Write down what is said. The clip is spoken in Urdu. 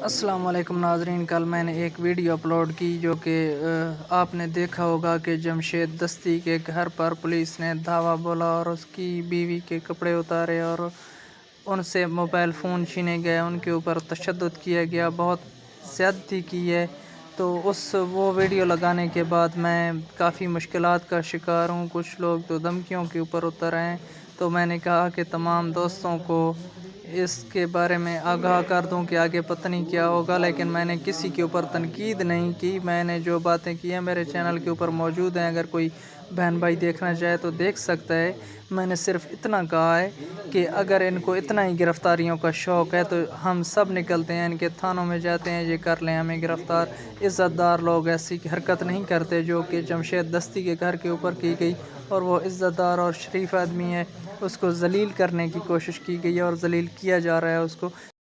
السلام علیکم ناظرین، کل میں نے ایک ویڈیو اپلوڈ کی جو کہ آپ نے دیکھا ہوگا کہ جمشید دستی کے گھر پر پولیس نے دھاوا بولا اور اس کی بیوی کے کپڑے اتارے اور ان سے موبائل فون چھینے گئے، ان کے اوپر تشدد کیا گیا، بہت زیادتی کی ہے۔ تو وہ ویڈیو لگانے کے بعد میں کافی مشکلات کا شکار ہوں، کچھ لوگ تو دھمکیوں کے اوپر اتر آئے ہیں۔ تو میں نے کہا کہ تمام دوستوں کو اس کے بارے میں آگاہ کر دوں کہ آگے پتہ نہیں کیا ہوگا، لیکن میں نے کسی کے اوپر تنقید نہیں کی۔ میں نے جو باتیں کی ہیں میرے چینل کے اوپر موجود ہیں، اگر کوئی بہن بھائی دیکھنا چاہے تو دیکھ سکتا ہے۔ میں نے صرف اتنا کہا ہے کہ اگر ان کو اتنا ہی گرفتاریوں کا شوق ہے تو ہم سب نکلتے ہیں، ان کے تھانوں میں جاتے ہیں، یہ کر لیں ہمیں گرفتار۔ عزت دار لوگ ایسی حرکت نہیں کرتے جو کہ جمشید دستی کے گھر کے اوپر کی گئی، اور وہ عزت دار اور شریف آدمی ہے، اس کو ذلیل کرنے کی کوشش کی گئی اور ذلیل کیا جا رہا ہے اس کو۔